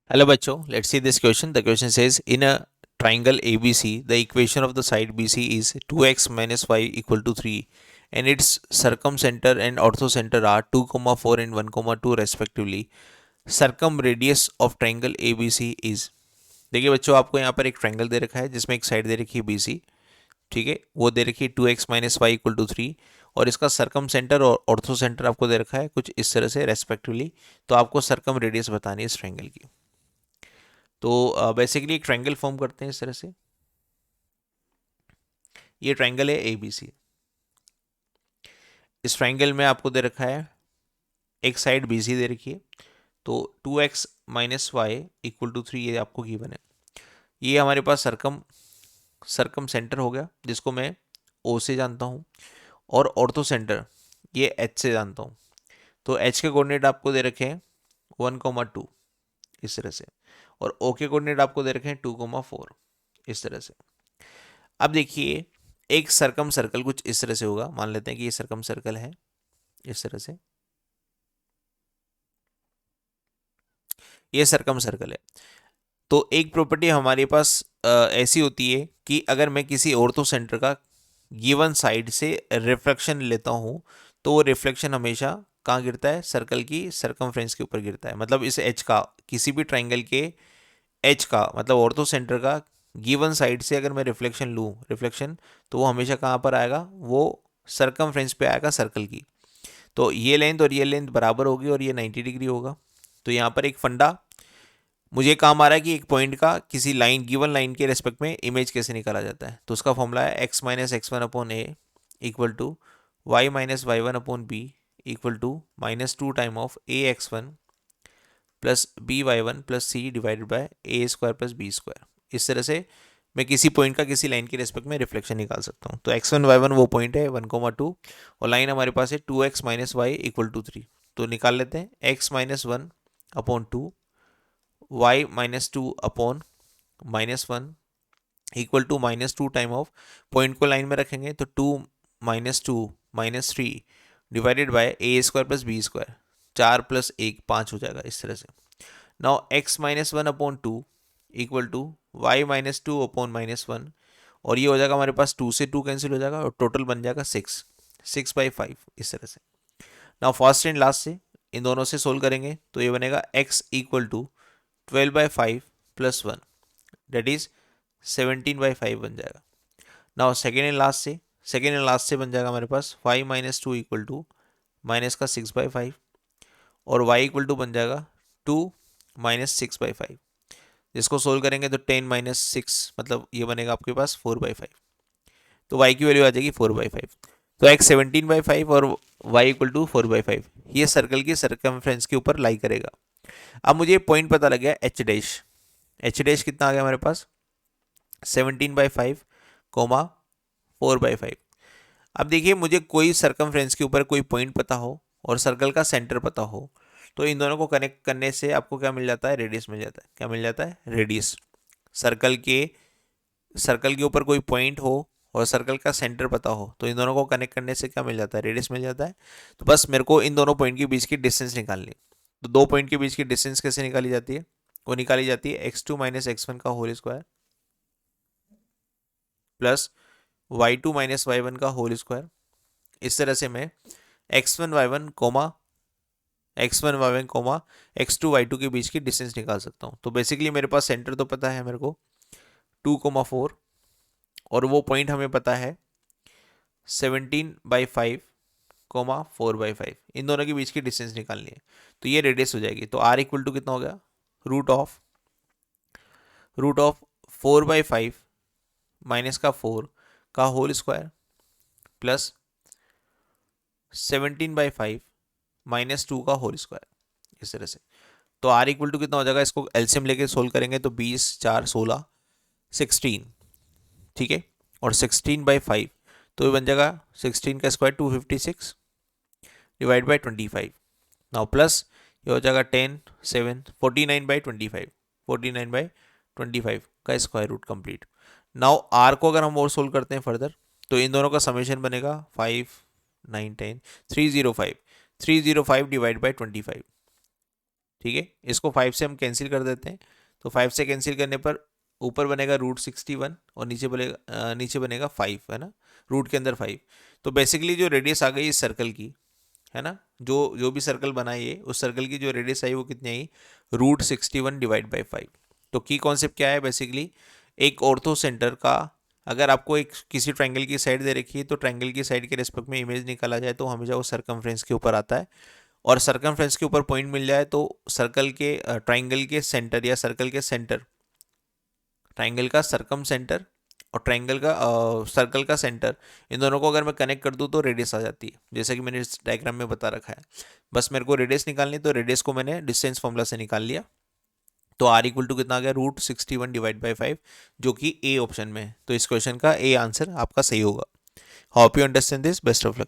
Hello, Bacho. Let's see this question. The question says, in a triangle ABC, the equation of the side BC is 2x minus y equal to 3, and its circumcenter and orthocenter are 2, 4 and 1, 2 respectively. Circumradius of triangle ABC is। देखिए बच्चों, आपको यहाँ पर एक triangle दे रखा है जिसमें एक साइड दे रखी है BC। ठीक है, वो दे रखी है 2x minus Y equal to 3, और इसका सरकम सेंटर और ऑर्थो सेंटर आपको दे रखा है कुछ इस तरह से रेस्पेक्टिवली। तो आपको सरकम रेडियस बतानी है इस ट्रायंगल की। तो बेसिकली एक ट्रायंगल फॉर्म करते हैं इस तरह से। ये ट्रायंगल है ए बी सी। इस ट्रायंगल में आपको दे रखा है एक साइड बी सी दे रखी है। तो 2x minus Y equal to 3 ये आपको गिवन है। ये हमारे पास सरकम सरकम सेंटर हो गया जिसको मैं ओ से जानता हूँ, और ऑर्थो सेंटर ये एच से जानता हूँ। तो एच के कोऑर्डिनेट आपको दे रखे हैं 1,2 इस तरह से, और ओ के कोऑर्डिनेट आपको दे रखे हैं 2,4 इस तरह से। अब देखिए, एक सरकम सर्कल कुछ इस तरह से होगा। मान लेते हैं कि ये सरकम सर्कल है इस तरह से, ये सरकम सर्कल है। तो एक प्रॉपर्टी हमारे पास ऐसी होती है कि अगर मैं किसी ऑर्थो सेंटर का गिवन साइड से रिफ्लेक्शन लेता हूँ, तो वो रिफ्लेक्शन हमेशा कहाँ गिरता है? सर्कल की सरकमफ्रेंस के ऊपर गिरता है। मतलब इस एच का, किसी भी ट्राइंगल के एच का, मतलब ऑर्थो सेंटर का गिवन साइड से अगर मैं रिफ्लेक्शन लूँ, रिफ्लेक्शन, तो वो हमेशा कहाँ पर आएगा? वो सरकमफ्रेंस पे आएगा सर्कल की। तो ये लेंथ और ये लेंथ बराबर होगी और ये 90 डिग्री होगा। तो यहाँ पर एक फंडा मुझे काम आ रहा है कि एक पॉइंट का किसी लाइन, गिवन लाइन के रेस्पेक्ट में इमेज कैसे निकाला जाता है। तो उसका फॉर्मूला है X minus X one upon A equal to Y minus Y one upon B equal to -2 time of A X one plus B Y one plus C divided by A square plus B square. इस तरह से मैं किसी point का किसी line के respect में reflection निकाल सकता हूँ। तो एक्स वन वाई वन वो पॉइंट है 1,2, और लाइन हमारे पास है 2x minus Y equal to 3। तो निकाल लेते हैं X minus one upon two, Y minus two upon -1 equal to -2 time of, point को लाइन में रखेंगे तो 2 minus two minus three divided by A square plus B square. 4 प्लस 1 5 हो जाएगा इस तरह से। Now X minus one upon two equal to Y minus two upon -1, और ये हो जाएगा हमारे पास 2 से 2 कैंसिल हो जाएगा और टोटल बन जाएगा 6/5 इस तरह से। नाउ फर्स्ट एंड लास्ट से इन दोनों से सोल्व करेंगे तो ये बनेगा x equal to 12/5 plus 1, that is 17/5 बन जाएगा। नाउ सेकेंड एंड लास्ट से बन जाएगा हमारे पास 5 minus two equal to minus का 6/5, और y इक्वल टू बन जाएगा 2 माइनस 6/5। जिसको सोल्व करेंगे तो 10 माइनस 6, मतलब ये बनेगा आपके पास 4/5। तो y की वैल्यू आ जाएगी 4/5। तो x 17/5 और y इक्वल टू 4/5, ये सर्कल की सर्कमफ्रेंस के ऊपर लाई करेगा। अब मुझे पॉइंट पता लग गया एच डैश। एच डैश कितना आ गया हमारे पास? 17/5 कोमा 4/5। अब देखिए, मुझे कोई सर्कमफ्रेंस के ऊपर कोई पॉइंट पता हो और सर्कल का सेंटर पता हो, तो इन दोनों को कनेक्ट करने से आपको क्या मिल जाता है? रेडियस मिल जाता है। क्या मिल जाता है? रेडियस। सर्कल के ऊपर कोई पॉइंट हो और सर्कल का सेंटर पता हो, तो इन दोनों को कनेक्ट करने से क्या मिल जाता है? रेडियस मिल जाता है। तो बस मेरे को इन दोनों पॉइंट के बीच की डिस्टेंस निकालनी। तो दो पॉइंट के बीच की डिस्टेंस कैसे निकाली जाती है? वो निकाली जाती है x2 माइनस एक्स वन का whole square plus y2 minus Y one का होल स्क्वायर। इस तरह से मैं x1 y1 coma x1 y1 coma x2 y2 के बीच की डिस्टेंस निकाल सकता हूँ। तो बेसिकली मेरे पास सेंटर तो पता है मेरे को 2,4, और वो पॉइंट हमें पता है 17/5 कोमा 4/5। इन दोनों के बीच की डिस्टेंस निकालनी है, तो ये रेडियस हो जाएगी। तो r इक्वल टू कितना हो गया? रूट ऑफ 4/5 माइनस का 4 का होल स्क्वायर प्लस 17/5 -2 का होल स्क्वायर। इस तरह से। तो r इक्वल टू कितना हो जाएगा? इसको एलसीएम लेके सोल्व करेंगे तो 20 4 16 16, ठीक है, और 16/5, तो ये बन जाएगा 16 का square 256 divide by 25। Now plus ये हो जाएगा 10 7 49/25, 49/25 का square root complete. Now r को अगर हम और सोल्व करते हैं फर्दर, तो इन दोनों का समेशन बनेगा 5 9 10 305 डिवाइड बाई 25। ठीक है, इसको 5 से हम कैंसिल कर देते हैं। तो 5 से कैंसिल करने पर ऊपर बनेगा √61 और नीचे बनेगा 5, है ना, रूट के अंदर 5। तो बेसिकली जो रेडियस आ गई इस सर्कल की, है ना, जो जो भी सर्कल बनाई है उस सर्कल की जो रेडियस आई वो कितनी आई, √61 डिवाइड बाई 5। तो की कॉन्सेप्ट क्या है, बेसिकली एक ऑर्थो सेंटर का, अगर आपको एक किसी ट्रायंगल की साइड दे रखी है तो ट्रायंगल की साइड के रेस्पेक्ट में इमेज निकाला जाए तो हमेशा वो सर्कमफ्रेंस के ऊपर आता है, और सर्कमफ्रेंस के ऊपर पॉइंट मिल जाए तो सर्कल के ट्रायंगल के सेंटर या सर्कल के सेंटर, ट्रायंगल का सर्कम सेंटर और ट्रायंगल का सर्कल का सेंटर, इन दोनों को अगर मैं कनेक्ट कर दूं तो रेडियस आ जाती है, जैसा कि मैंने इस डायग्राम में बता रखा है। बस मेरे को रेडियस निकालनी, तो रेडियस को मैंने डिस्टेंस फॉर्मूला से निकाल लिया। तो आर इक्वल टू कितना आ गया, √61 डिवाइड बाई 5, जो कि ए ऑप्शन में है। तो इस क्वेश्चन का ए आंसर आपका सही होगा। Hope you understand this, best of luck.